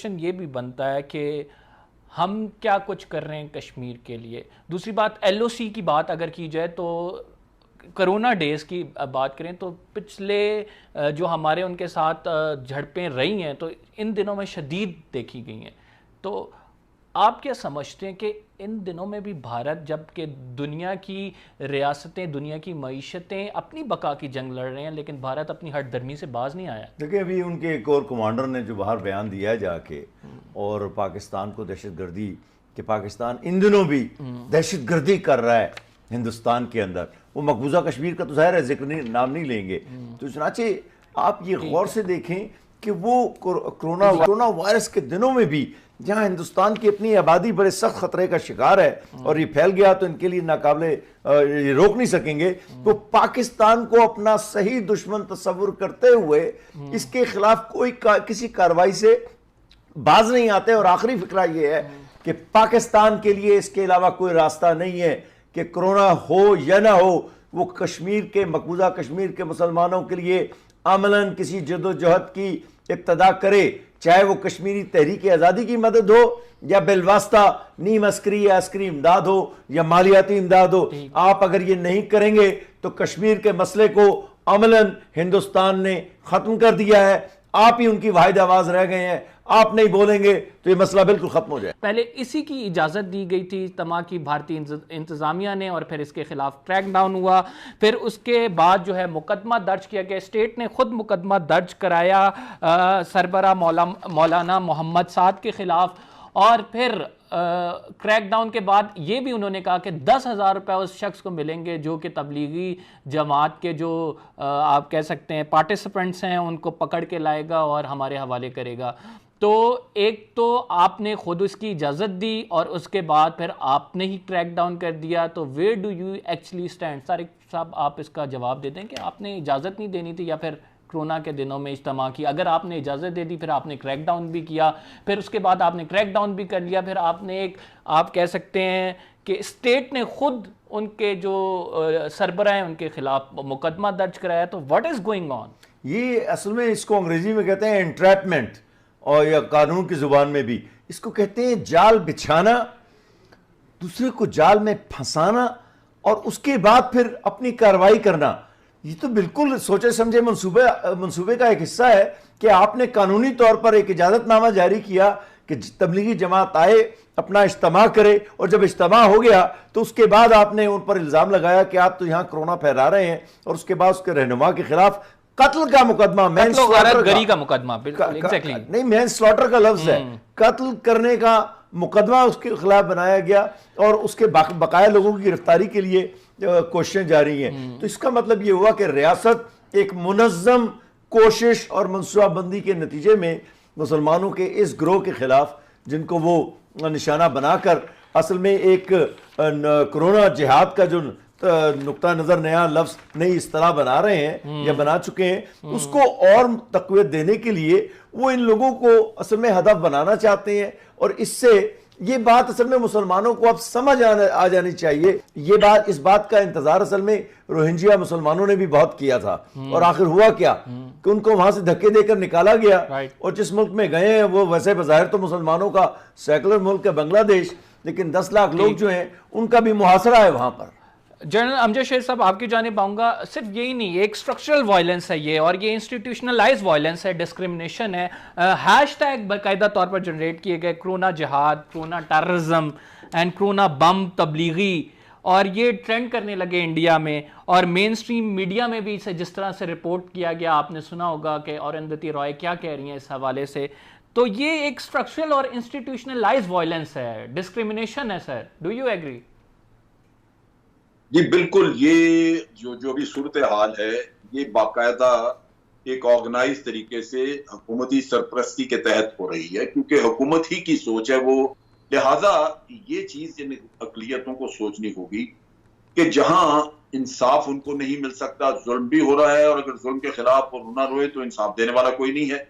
یہ بھی بنتا ہے کہ ہم کیا کچھ کر رہے ہیں کشمیر کے لیے. دوسری بات ایل او سی کی بات اگر کی جائے تو کرونا ڈیز کی بات کریں تو پچھلے جو ہمارے ان کے ساتھ جھڑپیں رہی ہیں تو ان دنوں میں شدید دیکھی گئی ہیں. تو آپ کیا سمجھتے ہیں کہ ان دنوں میں بھی بھارت جب کہ دنیا کی ریاستیں دنیا کی معیشتیں اپنی بقا کی جنگ لڑ رہے ہیں لیکن بھارت اپنی ہٹ درمی سے باز نہیں آیا؟ دیکھیں ابھی ان کے ایک اور کمانڈر نے جو باہر بیان دیا ہے جا کے اور پاکستان کو دہشت گردی کہ پاکستان ان دنوں بھی دہشت گردی کر رہا ہے ہندوستان کے اندر، وہ مقبوضہ کشمیر کا تو ظاہر ہے ذکر نام نہیں لیں گے. تو چنانچہ آپ یہ غور سے دیکھیں کہ وہ کرونا وائرس کے دنوں میں بھی جہاں ہندوستان کی اپنی آبادی بڑے سخت خطرے کا شکار ہے اور یہ پھیل گیا تو ان کے لیے ناقابل یہ روک نہیں سکیں گے، تو پاکستان کو اپنا صحیح دشمن تصور کرتے ہوئے اس کے خلاف کوئی کسی کارروائی سے باز نہیں آتے. اور آخری فکرہ یہ ہے کہ پاکستان کے لیے اس کے علاوہ کوئی راستہ نہیں ہے کہ کرونا ہو یا نہ ہو، وہ کشمیر کے مقبوضہ کشمیر کے مسلمانوں کے لیے عملاً کسی جد و جہد کی ابتدا کرے، چاہے وہ کشمیری تحریک آزادی کی مدد ہو یا بالواسطہ نیم عسکری یا عسکری امداد ہو یا مالیاتی امداد ہو. آپ اگر یہ نہیں کریں گے تو کشمیر کے مسئلے کو عملاً ہندوستان نے ختم کر دیا ہے. آپ ہی ان کی واحد آواز رہ گئے ہیں، آپ نہیں بولیں گے تو یہ مسئلہ بالکل ختم ہو جائے. پہلے اسی کی اجازت دی گئی تھی اجتماع کی بھارتی انتظامیہ نے اور پھر اس کے خلاف کریک ڈاؤن ہوا. پھر اس کے بعد جو ہے مقدمہ درج کیا گیا، اسٹیٹ نے خود مقدمہ درج کرایا سربراہ مولانا محمد سعد کے خلاف. اور پھر کریک ڈاؤن کے بعد یہ بھی انہوں نے کہا کہ 10,000 روپے اس شخص کو ملیں گے جو کہ تبلیغی جماعت کے جو آپ کہہ سکتے ہیں پارٹیسپینٹس ہیں ان کو پکڑ کے لائے گا اور ہمارے حوالے کرے گا. تو ایک تو آپ نے خود اس کی اجازت دی اور اس کے بعد پھر آپ نے ہی کریک ڈاؤن کر دیا. تو where do you actually stand? Tariq صاحب آپ اس کا جواب دے دیں کہ آپ نے اجازت نہیں دینی تھی یا پھر کرونا کے دنوں میں اجتماع کی، اگر آپ نے اجازت دے دی پھر آپ نے کریک ڈاؤن بھی کیا، پھر اس کے بعد آپ نے کریک ڈاؤن بھی کر لیا، پھر آپ نے ایک آپ کہہ سکتے ہیں کہ اسٹیٹ نے خود ان کے جو سربراہ ہیں ان کے خلاف مقدمہ درج کرایا. تو واٹ از گوئنگ آن؟ یہ اصل میں اس کو انگریزی میں کہتے ہیں انٹریپمنٹ، اور یا قانون کی زبان میں بھی اس کو کہتے ہیں جال بچھانا، دوسرے کو جال میں پھنسانا اور اس کے بعد پھر اپنی کارروائی کرنا. یہ تو بالکل سوچے سمجھے منصوبے کا ایک حصہ ہے کہ آپ نے قانونی طور پر ایک اجازت نامہ جاری کیا کہ تبلیغی جماعت آئے اپنا اجتماع کرے، اور جب اجتماع ہو گیا تو اس کے بعد آپ نے ان پر الزام لگایا کہ آپ تو یہاں کرونا پھیلا رہے ہیں، اور اس کے بعد اس کے رہنما کے خلاف قتل کا مقدمہ، مین سلاٹر کا لفظ ہے، قتل کرنے کا مقدمہ اس کے خلاف بنایا گیا اور اس کے بقایا لوگوں کی گرفتاری کے لیے کوششیں جاری ہیں. تو اس کا مطلب یہ ہوا کہ ریاست ایک منظم کوشش اور منصوبہ بندی کے نتیجے میں مسلمانوں کے اس گروہ کے خلاف، جن کو وہ نشانہ بنا کر اصل میں ایک کرونا جہاد کا جو نقطہ نظر نیا لفظ نئی اصطلاح بنا رہے ہیں یا بنا چکے ہیں، اس کو اور تقویت دینے کے لیے وہ ان لوگوں کو اصل میں ہدف بنانا چاہتے ہیں. اور اس سے یہ بات اصل میں مسلمانوں کو اب سمجھ آ جانی چاہیے. اس بات کا انتظار اصل میں روہنجیا مسلمانوں نے بھی بہت کیا تھا، اور آخر ہوا کیا کہ ان کو وہاں سے دھکے دے کر نکالا گیا، اور جس ملک میں گئے ہیں وہ ویسے بظاہر تو مسلمانوں کا سیکولر ملک ہے بنگلہ دیش، لیکن 10 لاکھ لوگ جو ہیں ان کا بھی محاصرہ ہے وہاں پر. جنرل امجد شیر صاحب آپ کی جانب آؤں گا. صرف یہی نہیں، ایک اسٹرکچرل وائلنس ہے یہ، اور یہ انسٹیٹیوشنلائز وائلنس ہے، ڈسکرمنیشن ہے. ہیش ٹیگ باقاعدہ طور پر جنریٹ کیے گئے، کرونا جہاد، کرونا ٹیررزم اینڈ کرونا بم تبلیغی، اور یہ ٹرینڈ کرنے لگے انڈیا میں. اور مین سٹریم میڈیا میں بھی اسے جس طرح سے رپورٹ کیا گیا، آپ نے سنا ہوگا کہ اورندتی رائے کیا کہہ رہی ہیں اس حوالے سے. تو یہ ایک اسٹرکچرل اور انسٹیٹیوشنلائز وائلنس ہے، ڈسکرمنیشن ہے. Sir do you agree? جی بالکل، یہ جو بھی صورتحال ہے یہ باقاعدہ ایک آرگنائز طریقے سے حکومتی سرپرستی کے تحت ہو رہی ہے، کیونکہ حکومت ہی کی سوچ ہے وہ. لہٰذا یہ چیز ان اقلیتوں کو سوچنی ہوگی کہ جہاں انصاف ان کو نہیں مل سکتا، ظلم بھی ہو رہا ہے، اور اگر ظلم کے خلاف وہ نہ روئے تو انصاف دینے والا کوئی نہیں ہے.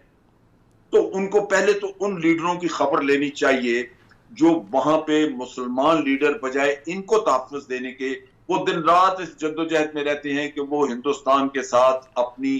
تو ان کو پہلے تو ان لیڈروں کی خبر لینی چاہیے جو وہاں پہ مسلمان لیڈر بجائے ان کو تحفظ دینے کے وہ دن رات اس جدوجہد میں رہتے ہیں کہ وہ ہندوستان کے ساتھ اپنی